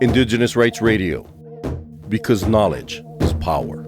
Indigenous Rights Radio, because knowledge is power.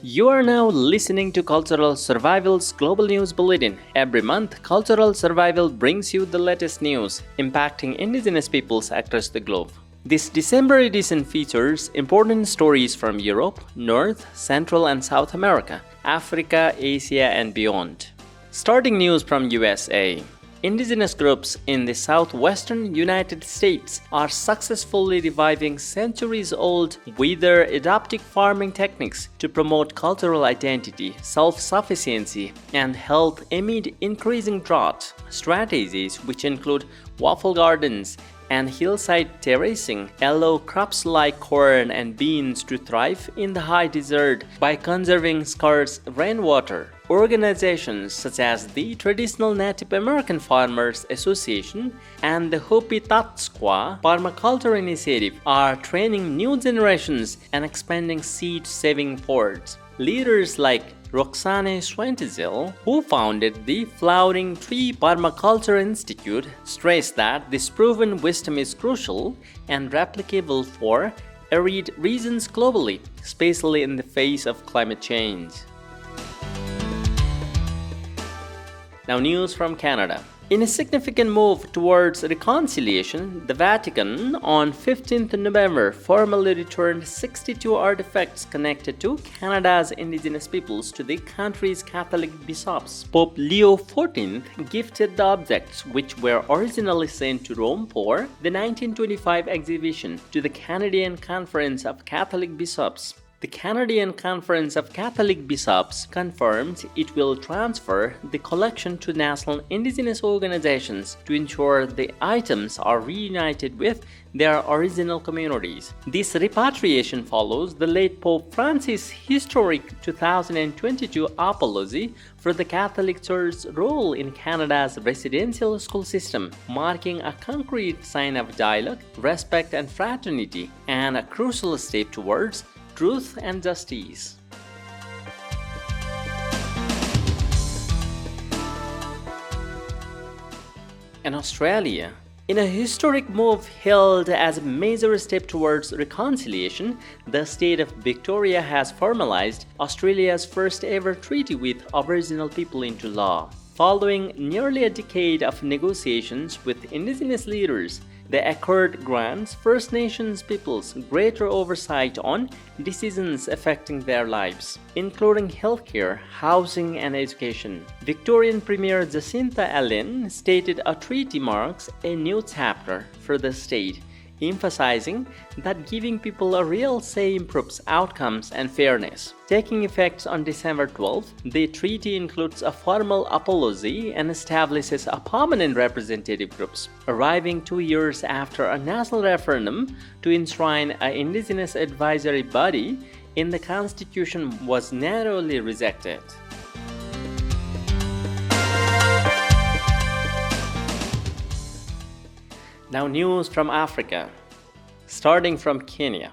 You are now listening to Cultural Survival's Global News Bulletin. Every month, Cultural Survival brings you the latest news impacting indigenous peoples across the globe. This December edition features important stories from Europe, North, Central and South America, Africa, Asia and beyond. Starting news from USA. Indigenous groups in the southwestern United States are successfully reviving centuries-old weather-adaptive farming techniques to promote cultural identity, self-sufficiency, and health amid increasing drought. Strategies which include waffle gardens and hillside terracing allow crops like corn and beans to thrive in the high desert by conserving scarce rainwater. Organizations such as the Traditional Native American Farmers Association and the Hopi-Tatsqua Permaculture Initiative are training new generations and expanding seed-saving efforts. Leaders like Roxane Schwentzel, who founded the Flowering Tree Permaculture Institute, stressed that this proven wisdom is crucial and replicable for arid regions globally, especially in the face of climate change. Now news from Canada. In a significant move towards reconciliation, the Vatican on 15th November formally returned 62 artifacts connected to Canada's Indigenous peoples to the country's Catholic bishops. Pope Leo XIV gifted the objects, which were originally sent to Rome for the 1925 exhibition, to the Canadian Conference of Catholic Bishops. The Canadian Conference of Catholic Bishops confirmed it will transfer the collection to national Indigenous organizations to ensure the items are reunited with their original communities. This repatriation follows the late Pope Francis' historic 2022 apology for the Catholic Church's role in Canada's residential school system, marking a concrete sign of dialogue, respect and fraternity, and a crucial step towards truth and justice. In Australia, in a historic move held as a major step towards reconciliation, the state of Victoria has formalized Australia's first ever treaty with Aboriginal people into law. Following nearly a decade of negotiations with Indigenous leaders, the accord grants First Nations peoples greater oversight on decisions affecting their lives, including healthcare, housing, and education. Victorian Premier Jacinta Allen stated a treaty marks a new chapter for the state, emphasizing that giving people a real say improves outcomes and fairness. Taking effect on December 12th, the treaty includes a formal apology and establishes a permanent representative groups, arriving 2 years after a national referendum to enshrine an Indigenous advisory body in the Constitution was narrowly rejected. Now news from Africa. Starting from Kenya.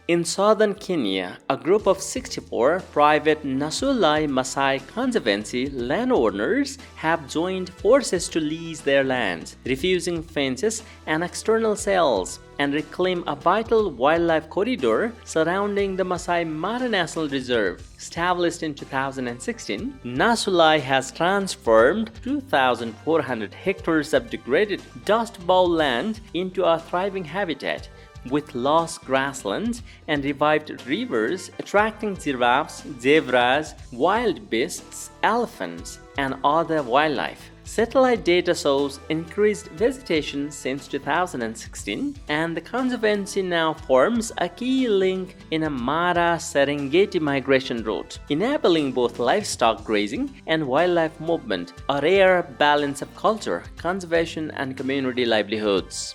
In southern Kenya, a group of 64 private Nasulai Maasai Conservancy landowners have joined forces to lease their lands, refusing fences and external sales, and reclaim a vital wildlife corridor surrounding the Masai Mara National Reserve. Established in 2016, Nasulai has transformed 2,400 hectares of degraded Dust Bowl land into a thriving habitat, with lush grasslands and revived rivers attracting giraffes, zebras, wild beasts, elephants, and other wildlife. Satellite data shows increased vegetation since 2016, and the conservancy now forms a key link in a Mara-Serengeti migration route, enabling both livestock grazing and wildlife movement, a rare balance of culture, conservation, and community livelihoods.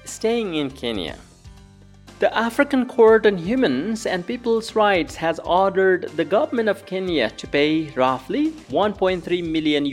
Staying in Kenya. The African Court on Human and People's Rights has ordered the government of Kenya to pay roughly $1.3 million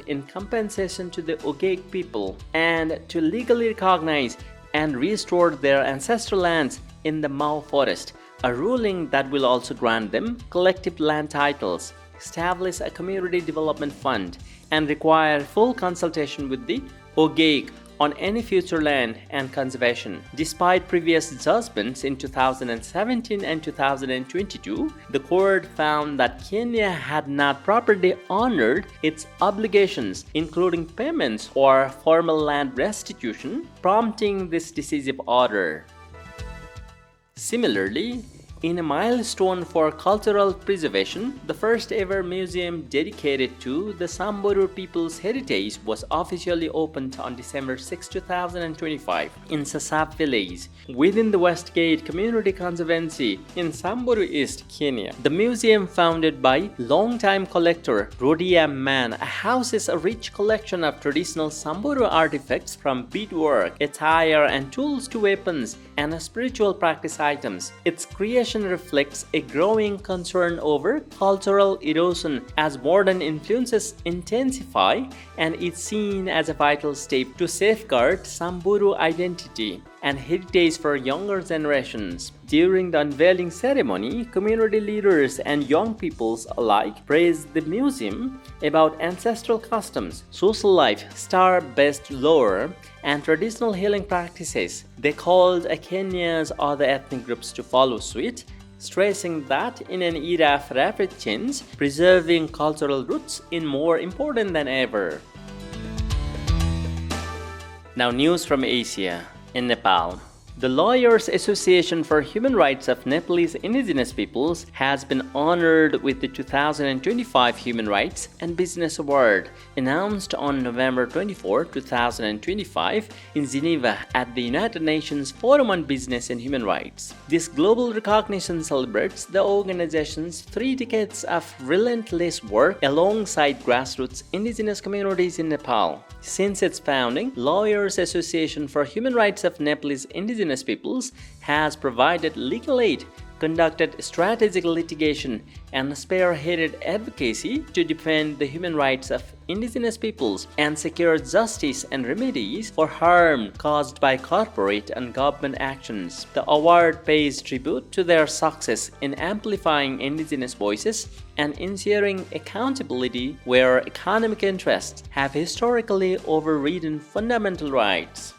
in compensation to the Ogiek people and to legally recognize and restore their ancestral lands in the Mau Forest, a ruling that will also grant them collective land titles, establish a community development fund, and require full consultation with the Ogaik on any future land and conservation. Despite previous judgments in 2017 and 2022, the court found that Kenya had not properly honored its obligations, including payments or formal land restitution, prompting this decisive order. Similarly, in a milestone for cultural preservation, the first ever museum dedicated to the Samburu people's heritage was officially opened on December 6, 2025 in Sasab village within the Westgate Community Conservancy in Samburu East, Kenya. The museum, founded by longtime collector Rodia Man, houses a rich collection of traditional Samburu artifacts from beadwork, attire and tools to weapons and spiritual practice items. Its creation reflects a growing concern over cultural erosion as modern influences intensify and is seen as a vital step to safeguard Samburu identity and heritage for younger generations. During the unveiling ceremony, community leaders and young peoples alike praised the museum about ancestral customs, social life, star-based lore, and traditional healing practices. They called Kenya's other ethnic groups to follow suit, stressing that in an era of rapid change, preserving cultural roots is more important than ever. Now, news from Asia. In Nepal, the Lawyers Association for Human Rights of Nepalese Indigenous Peoples has been honored with the 2025 Human Rights and Business Award, announced on November 24, 2025 in Geneva at the United Nations Forum on Business and Human Rights. This global recognition celebrates the organization's 3 decades of relentless work alongside grassroots indigenous communities in Nepal. Since its founding, Lawyers Association for Human Rights of Nepalese Indigenous Peoples has provided legal aid, conducted strategic litigation, and spearheaded advocacy to defend the human rights of indigenous peoples and secure justice and remedies for harm caused by corporate and government actions. The award pays tribute to their success in amplifying indigenous voices and ensuring accountability where economic interests have historically overridden fundamental rights.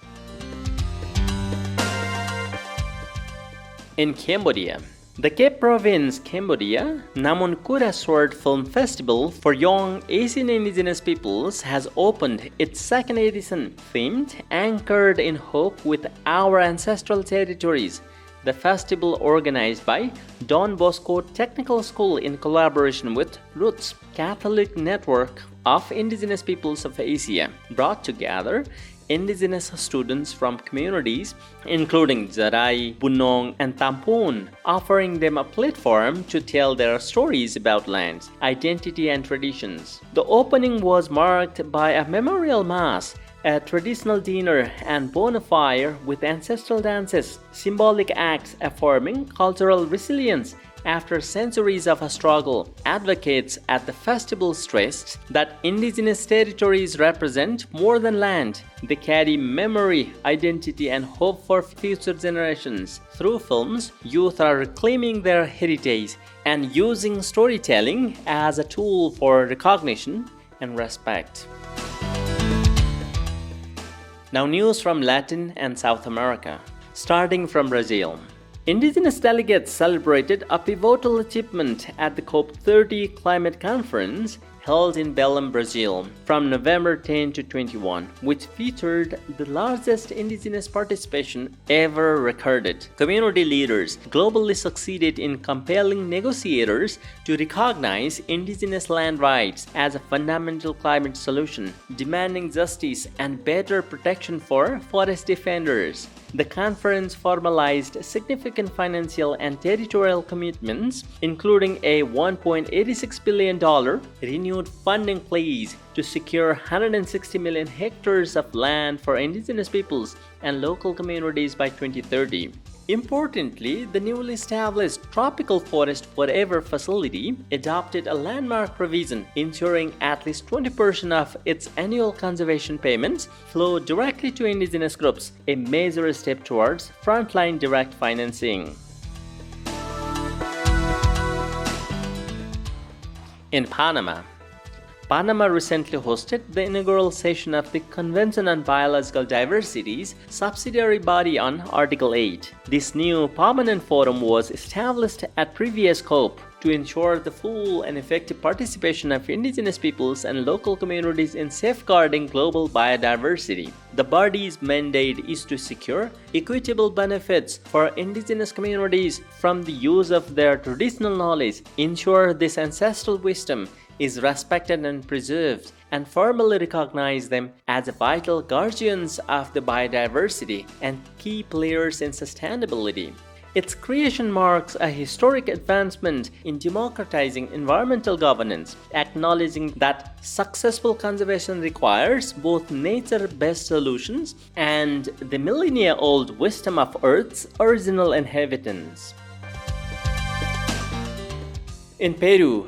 In Cambodia, the Cape Province, Cambodia, Namonkura Sword Film Festival for Young Asian Indigenous Peoples has opened its second edition, themed Anchored in Hope with Our Ancestral Territories. The festival, organized by Don Bosco Technical School in collaboration with Roots Catholic Network of Indigenous Peoples of Asia, brought together indigenous students from communities including Zarai, Bunong, and Tampon, offering them a platform to tell their stories about lands, identity, and traditions. The opening was marked by a memorial mass, a traditional dinner, and bonfire with ancestral dances, symbolic acts affirming cultural resilience after centuries of a struggle. Advocates at the festival stressed that indigenous territories represent more than land. They carry memory, identity, and hope for future generations. Through films, youth are reclaiming their heritage and using storytelling as a tool for recognition and respect. Now, news from Latin and South America. Starting from Brazil. Indigenous delegates celebrated a pivotal achievement at the COP30 climate conference held in Belém, Brazil, from November 10 to 21, which featured the largest indigenous participation ever recorded. Community leaders globally succeeded in compelling negotiators to recognize indigenous land rights as a fundamental climate solution, demanding justice and better protection for forest defenders. The conference formalized significant financial and territorial commitments, including a $1.86 billion renewed funding pledge to secure 160 million hectares of land for indigenous peoples and local communities by 2030. Importantly, the newly established Tropical Forest Forever facility adopted a landmark provision ensuring at least 20% of its annual conservation payments flow directly to indigenous groups, a major step towards frontline direct financing. In Panama, Panama recently hosted the inaugural session of the Convention on Biological Diversity's subsidiary body on Article 8. This new permanent forum was established at previous COP to ensure the full and effective participation of indigenous peoples and local communities in safeguarding global biodiversity. The body's mandate is to secure equitable benefits for indigenous communities from the use of their traditional knowledge, ensure this ancestral wisdom is respected and preserved, and formally recognize them as vital guardians of the biodiversity and key players in sustainability. Its creation marks a historic advancement in democratizing environmental governance, acknowledging that successful conservation requires both nature-based solutions and the millennia-old wisdom of Earth's original inhabitants. In Peru,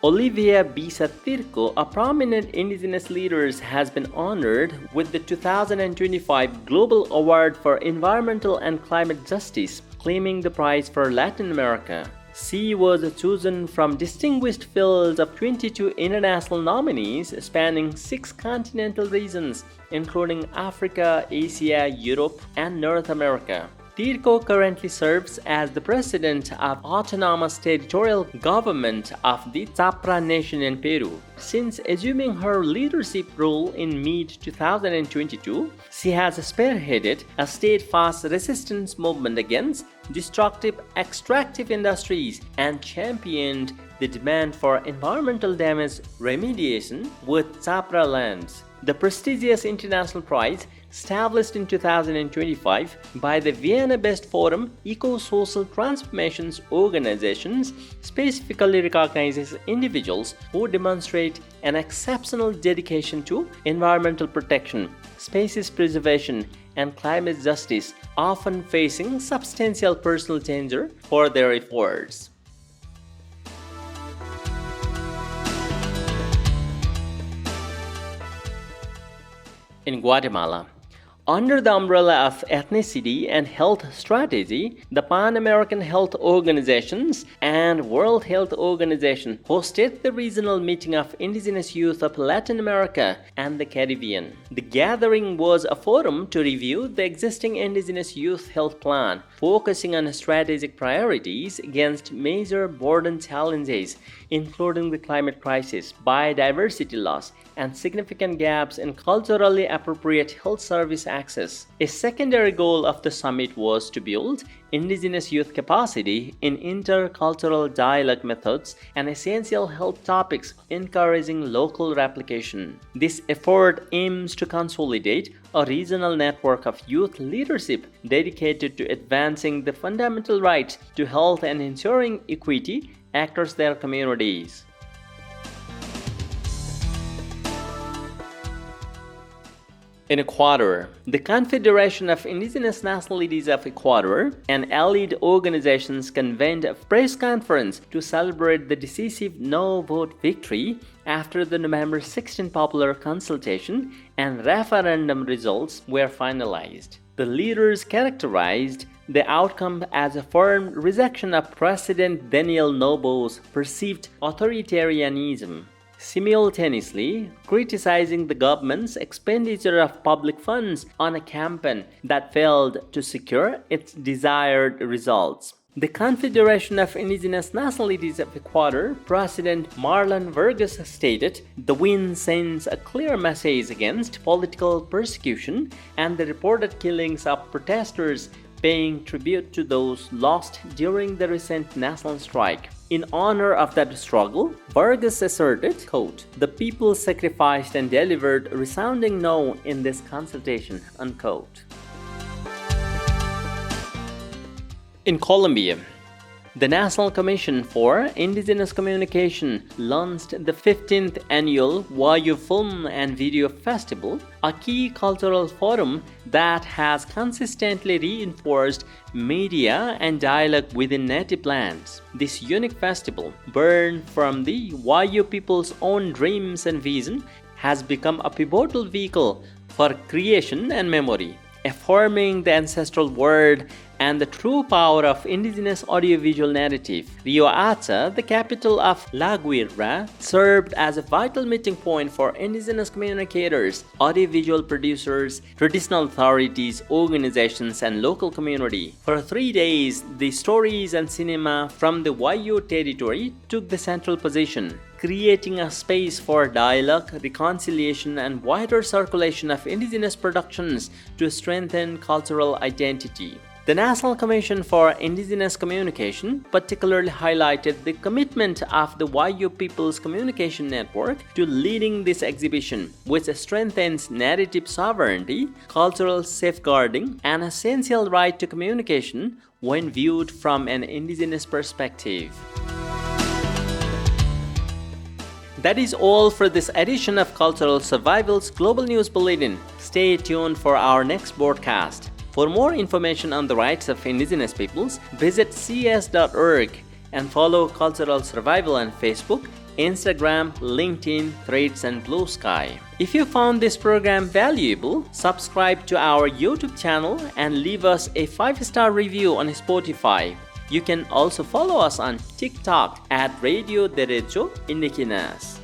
Olivia Bisatirco, a prominent indigenous leader, has been honored with the 2025 Global Award for Environmental and Climate Justice, claiming the prize for Latin America. She was chosen from distinguished fields of 22 international nominees spanning 6 continental regions, including Africa, Asia, Europe, and North America. Tirco currently serves as the president of Autonomous Territorial Government of the Zapra Nation in Peru. Since assuming her leadership role in mid-2022, she has spearheaded a steadfast resistance movement against destructive extractive industries and championed the demand for environmental damage remediation with Zapra lands. The prestigious international prize, established in 2025 by the Vienna-based forum Eco-Social Transformations Organizations, specifically recognizes individuals who demonstrate an exceptional dedication to environmental protection, species preservation, and climate justice, often facing substantial personal danger for their efforts. In Guatemala, under the umbrella of ethnicity and health strategy, the Pan American Health Organizations and World Health Organization hosted the regional meeting of indigenous youth of Latin America and the Caribbean. The gathering was a forum to review the existing indigenous youth health plan, focusing on strategic priorities against major burden challenges, including the climate crisis, biodiversity loss, and significant gaps in culturally appropriate health service access. A secondary goal of the summit was to build indigenous youth capacity in intercultural dialogue methods and essential health topics, encouraging local replication. This effort aims to consolidate a regional network of youth leadership dedicated to advancing the fundamental rights to health and ensuring equity across their communities. In Ecuador, the Confederation of Indigenous Nationalities of Ecuador and allied organizations convened a press conference to celebrate the decisive no-vote victory after the November 16 popular consultation and referendum results were finalized. The leaders characterized the outcome as a firm rejection of President Daniel Nobo's perceived authoritarianism, simultaneously criticizing the government's expenditure of public funds on a campaign that failed to secure its desired results. The Confederation of Indigenous Nationalities of Ecuador President Marlon Vargas stated, "The win sends a clear message against political persecution and the reported killings of protesters, paying tribute to those lost during the recent national strike." In honor of that struggle, Vargas asserted, quote, "The people sacrificed and delivered resounding no in this consultation," unquote. In Colombia, the National Commission for Indigenous Communication launched the 15th annual Wayu Film and Video Festival, a key cultural forum that has consistently reinforced media and dialogue within native lands. This unique festival, born from the Wayu people's own dreams and vision, has become a pivotal vehicle for creation and memory, affirming the ancestral word and the true power of indigenous audiovisual narrative. Riohacha, the capital of La Guira, served as a vital meeting point for indigenous communicators, audiovisual producers, traditional authorities, organizations, and local community. For 3 days, the stories and cinema from the Wayuu territory took the central position, creating a space for dialogue, reconciliation, and wider circulation of indigenous productions to strengthen cultural identity. The National Commission for Indigenous Communication particularly highlighted the commitment of the Wayuu People's Communication Network to leading this exhibition, which strengthens narrative sovereignty, cultural safeguarding, and essential right to communication when viewed from an indigenous perspective. That is all for this edition of Cultural Survival's Global News Bulletin. Stay tuned for our next broadcast. For more information on the rights of indigenous peoples, visit cs.org and follow Cultural Survival on Facebook, Instagram, LinkedIn, Threads, and Blue Sky. If you found this program valuable, subscribe to our YouTube channel and leave us a 5-star review on Spotify. You can also follow us on TikTok at Radio Derecho Indigenous.